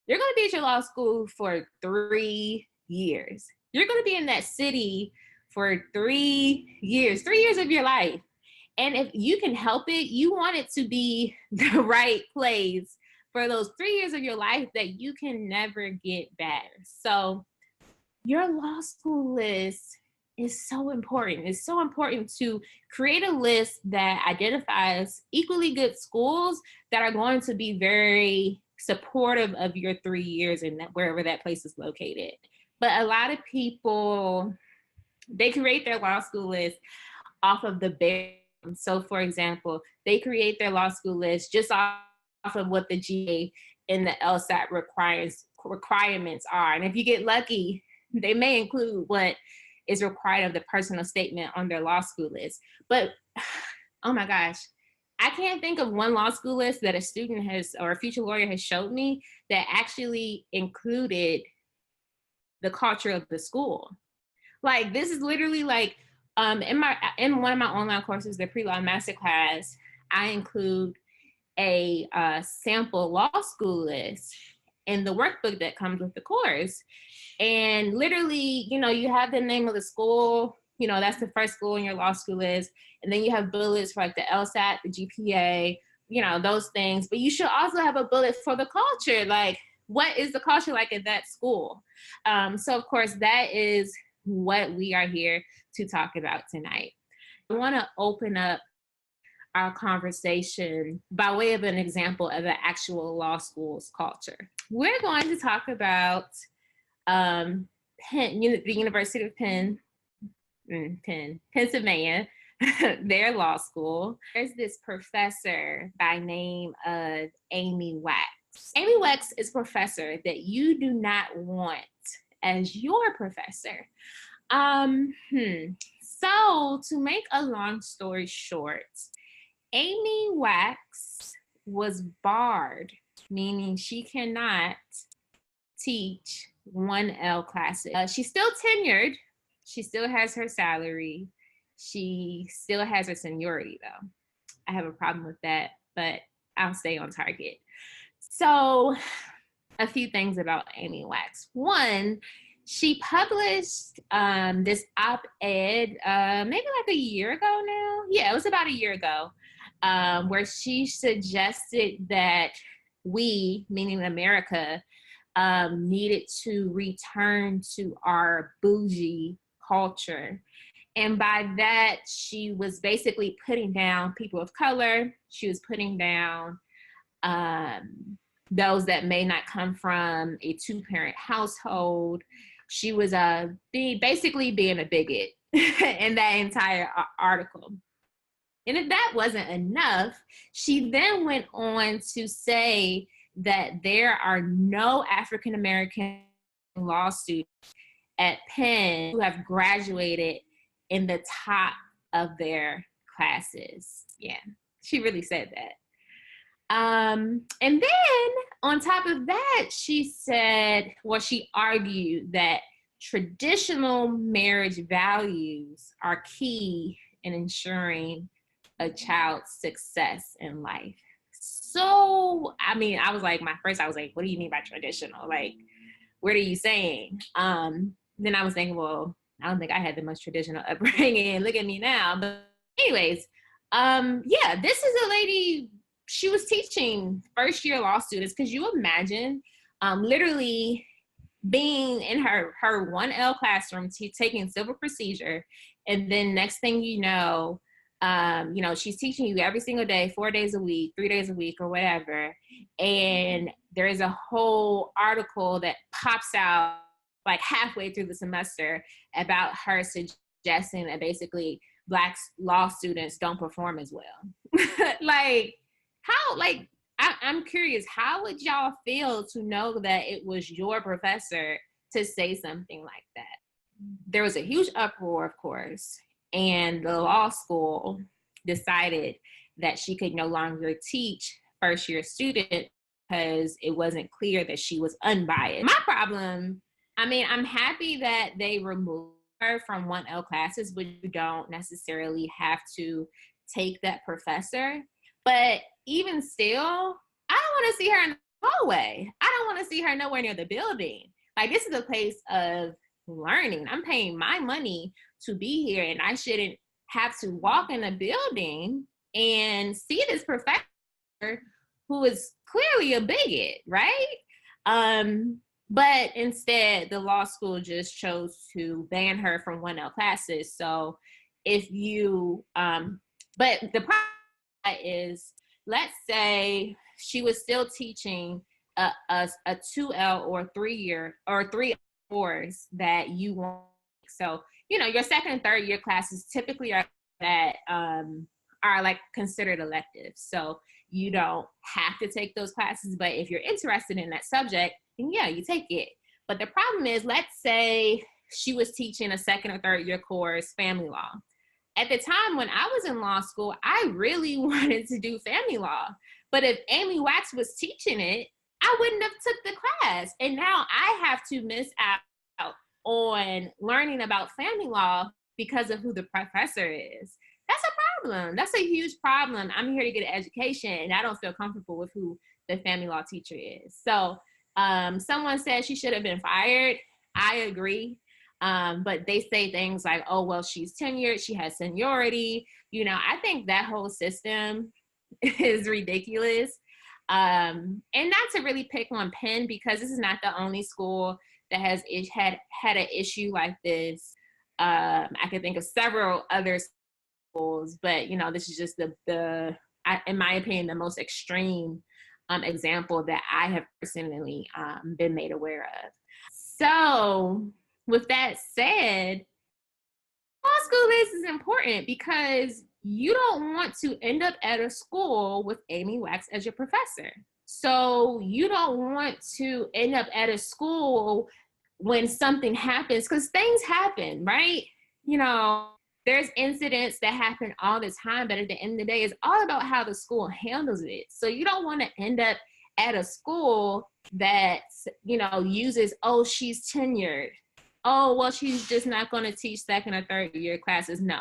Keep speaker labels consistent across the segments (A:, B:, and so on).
A: you're going to be at your law school for 3 years. You're going to be in that city for 3 years, 3 years of your life. And if you can help it, you want it to be the right place for those 3 years of your life that you can never get back. So your law school list is so important. It's so important to create a list that identifies equally good schools that are going to be very supportive of your 3 years and wherever that place is located. But a lot of people, they create their law school list off of the bare. So for example, they create their law school list just off of what the GA and the LSAT requirements are. And if you get lucky, they may include what is required of the personal statement on their law school list. But oh my gosh, I can't think of one law school list that a student has or a future lawyer has showed me that actually included the culture of the school. Like, this is literally like, in one of my online courses, the pre-law masterclass, I include a sample law school list in the workbook that comes with the course. And literally, you have the name of the school, that's the first school in your law school list. And then you have bullets for like the LSAT, the GPA, those things. But you should also have a bullet for the culture. Like, what is the culture like at that school? So of course, that is what we are here to talk about tonight. I want to open up our conversation by way of an example of an actual law school's culture. We're going to talk about the University of Pennsylvania, their law school. There's this professor by name of Amy Wax. Amy Wax is a professor that you do not want as your professor. So to make a long story short, Amy Wax was barred, meaning she cannot teach 1L classes. She's still tenured. She still has her salary. She still has her seniority, though. I have a problem with that, but I'll stay on target. So a few things about Amy Wax. One, she published this op-ed maybe like a year ago now. Yeah, it was about a year ago, where she suggested that we, meaning America, needed to return to our bougie culture. And by that, she was basically putting down people of color. She was putting down those that may not come from a two-parent household. She was basically being a bigot in that entire article. And if that wasn't enough, she then went on to say that there are no African-American law students at Penn who have graduated in the top of their classes. Yeah, she really said that. And then on top of that, she argued that traditional marriage values are key in ensuring a child's success in life. So, I was like, what do you mean by traditional? Like, what are you saying? Then I was thinking, well, I don't think I had the most traditional upbringing. Look at me now. But anyways, this is a lady. She was teaching first-year law students. Could you imagine literally being in her 1L classroom, taking civil procedure, and then next thing you know, she's teaching you every single day, 4 days a week, 3 days a week, or whatever. And there is a whole article that pops out like halfway through the semester about her suggesting that basically Black law students don't perform as well. I'm curious, how would y'all feel to know that it was your professor to say something like that? There was a huge uproar, of course, and the law school decided that she could no longer teach first-year students because it wasn't clear that she was unbiased. My problem, I'm happy that they removed her from 1L classes, but you don't necessarily have to take that professor. But even still, I don't want to see her in the hallway. I don't don't want to see her nowhere near the building. Like, this is a place of learning. I'm paying my money to be here, and I shouldn't have to walk in a building and see this professor who is clearly a bigot, right? But instead, the law school just chose to ban her from 1L classes. So if you, but the problem is, let's say she was still teaching a 2L or 3 year or 3 course that you want. So, you know, your second and third year classes typically are that are like considered electives. So you don't have to take those classes, but if you're interested in that subject, then yeah, you take it. But the problem is, let's say she was teaching a second or third year course, family law. At the time when I was in law school, I really wanted to do family law. But if Amy Wax was teaching it, I wouldn't have took the class. And now I have to miss out on learning about family law because of who the professor is. That's a problem. That's a huge problem. I'm here to get an education, and I don't feel comfortable with who the family law teacher is. So someone said she should have been fired. I agree. But they say things like, oh, well, she's tenured, she has seniority. You know, I think that whole system is ridiculous. And not to really pick on Penn, because this is not the only school that has had an issue like this. I can think of several other schools, but you know, this is just in my opinion, the most extreme example that I have personally been made aware of. So with that said, law school is important because you don't want to end up at a school with Amy Wax as your professor. So you don't want to end up at a school when something happens, because things happen, right? You know, there's incidents that happen all the time, but at the end of the day, it's all about how the school handles it. So you don't want to end up at a school that, you know, uses, oh, she's tenured. Oh, well, she's just not going to teach second or third year classes. No.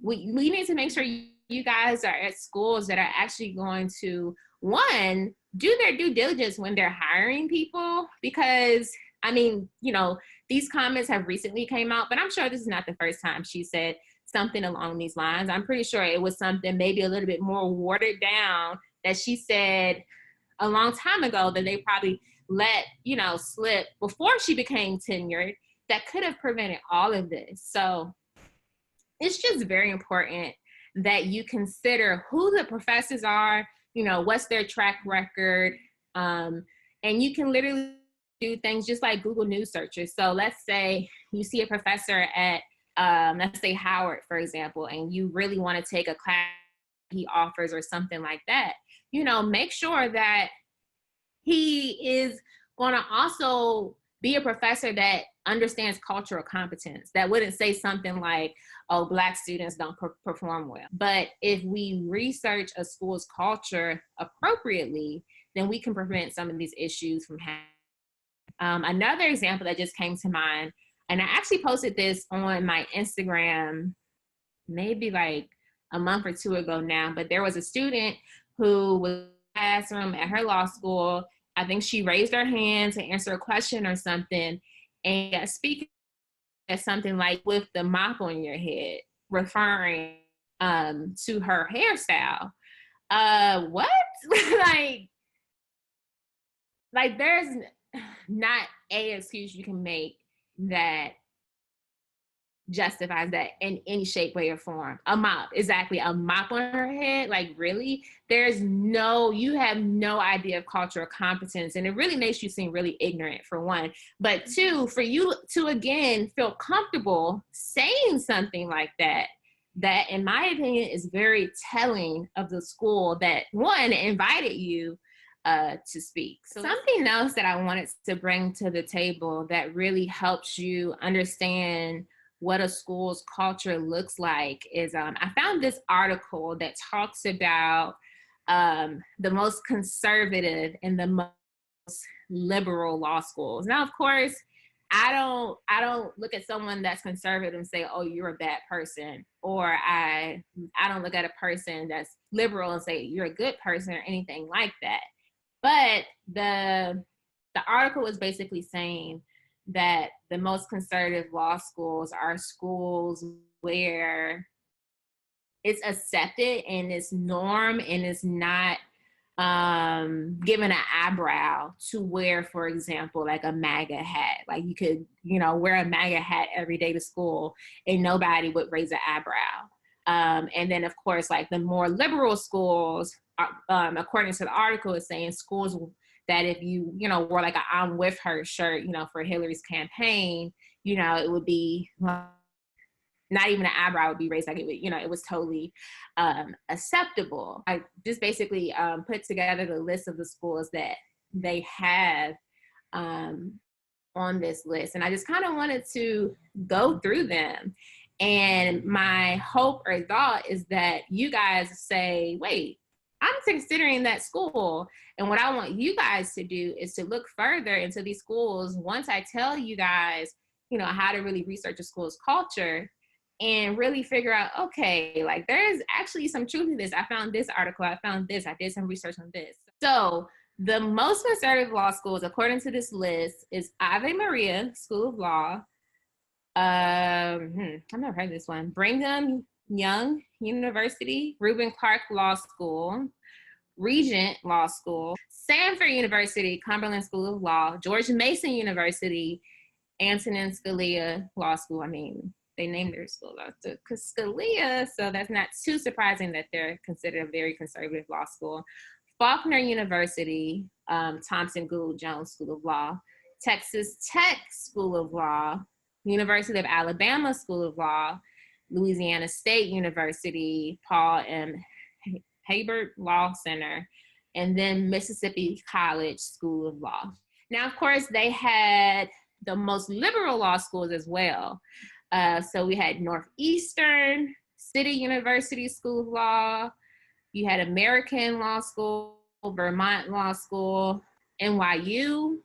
A: We need to make sure you guys are at schools that are actually going to, one, do their due diligence when they're hiring people, because, I mean, you know, these comments have recently came out, but I'm sure this is not the first time she said something along these lines. I'm pretty sure it was something maybe a little bit more watered down that she said a long time ago that they probably let, you know, slip before she became tenured, that could have prevented all of this. So it's just very important that you consider who the professors are, you know, what's their track record. And you can literally do things just like Google News searches. So let's say you see a professor at, let's say Howard, for example, and you really want to take a class he offers or something like that. You know, make sure that he is going to also be a professor that understands cultural competence, that wouldn't say something like, oh, Black students don't perform well. But if we research a school's culture appropriately, then we can prevent some of these issues from happening. Another example that just came to mind, and I actually posted this on my Instagram maybe like a month or two ago now, but there was a student who was in the classroom at her law school. I think she raised her hand to answer a question or something, and speaking at something like with the mop on your head, referring to her hairstyle. What? like there's not a excuse you can make that justifies that in any shape, way, or form. A mop, exactly, a mop on her head, like really? You have no idea of cultural competence, and it really makes you seem really ignorant, for one. But two, for you to, again, feel comfortable saying something like that in my opinion is very telling of the school that, one, invited you to speak. So something else that I wanted to bring to the table that really helps you understand what a school's culture looks like is I found this article that talks about the most conservative and the most liberal law schools. Now, of course, I don't look at someone that's conservative and say, oh, you're a bad person. Or I don't look at a person that's liberal and say, you're a good person, or anything like that. But the article was basically saying that the most conservative law schools are schools where it's accepted and it's norm and it's not given an eyebrow to wear, for example, like a MAGA hat. Like you could, wear a MAGA hat every day to school and nobody would raise an eyebrow. And then, of course, like the more liberal schools, according to the article, is saying schools that if you, wore like a I'm with her shirt, for Hillary's campaign, it would be not even an eyebrow would be raised. Like it was totally acceptable. I just basically put together the list of the schools that they have on this list. And I just kind of wanted to go through them. And my hope or thought is that you guys say, wait, I'm considering that school. And what I want you guys to do is to look further into these schools once I tell you guys, how to really research a school's culture and really figure out, okay, like there is actually some truth to this. I found this article, I found this, I did some research on this. So the most conservative law schools, according to this list, is Ave Maria School of Law. I've never heard of this one. Brigham Young University, Reuben Clark Law School, Regent Law School, Sanford University, Cumberland School of Law, George Mason University, Antonin Scalia Law School. I mean, they named their school after Scalia, so that's not too surprising that they're considered a very conservative law school. Faulkner University, Thompson Gould Jones School of Law, Texas Tech School of Law, University of Alabama School of Law, Louisiana State University, Paul M. Hebert Law Center, and then Mississippi College School of Law. Now, of course, they had the most liberal law schools as well. So we had Northeastern, City University School of Law, you had American Law School, Vermont Law School, NYU,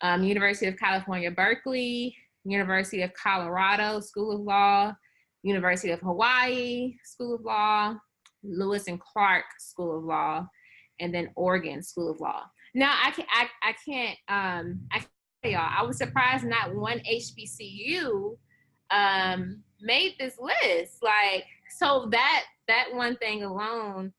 A: University of California, Berkeley, University of Colorado School of Law, University of Hawaii School of Law, Lewis and Clark School of Law, and then Oregon School of Law. Now I can't tell y'all, I was surprised not one HBCU made this list. Like, so that one thing alone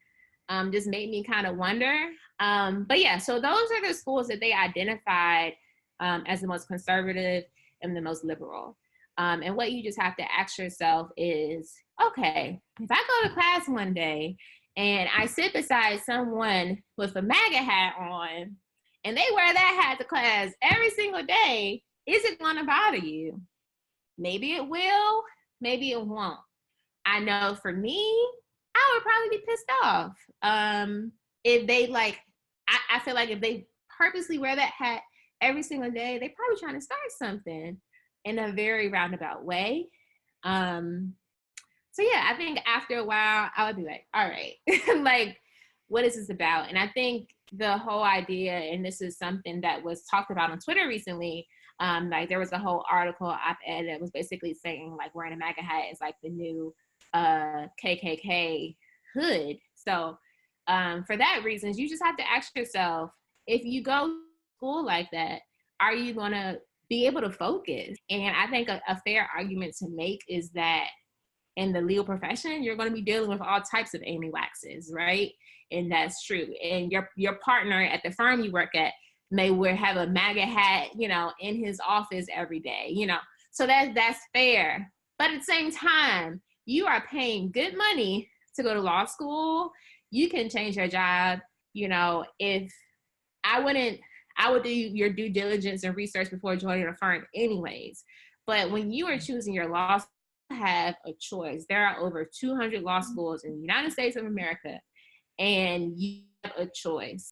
A: just made me kind of wonder. But yeah, so those are the schools that they identified as the most conservative and the most liberal. And what you just have to ask yourself is, okay, if I go to class one day and I sit beside someone with a MAGA hat on and they wear that hat to class every single day, is it going to bother you? Maybe it will, maybe it won't. I know for me, I would probably be pissed off. If they I feel like if they purposely wear that hat every single day, they're probably trying to start something in a very roundabout way. So yeah, I think after a while, I would be like, all right, like, what is this about? And I think the whole idea, and this is something that was talked about on Twitter recently, like there was a whole article op-ed that was basically saying like wearing a MAGA hat is like the new KKK hood. So for that reason, you just have to ask yourself, if you go to school like that, are you going to be able to focus? And I think a fair argument to make is that in the legal profession, you're going to be dealing with all types of Amy Waxes, right? And that's true. And your partner at the firm you work at may have a MAGA hat, in his office every day, So that's fair. But at the same time, you are paying good money to go to law school. You can change your job. If I would do your due diligence and research before joining a firm anyways. But when you are choosing your law school, you have a choice. There are over 200 law schools in the United States of America, and you have a choice.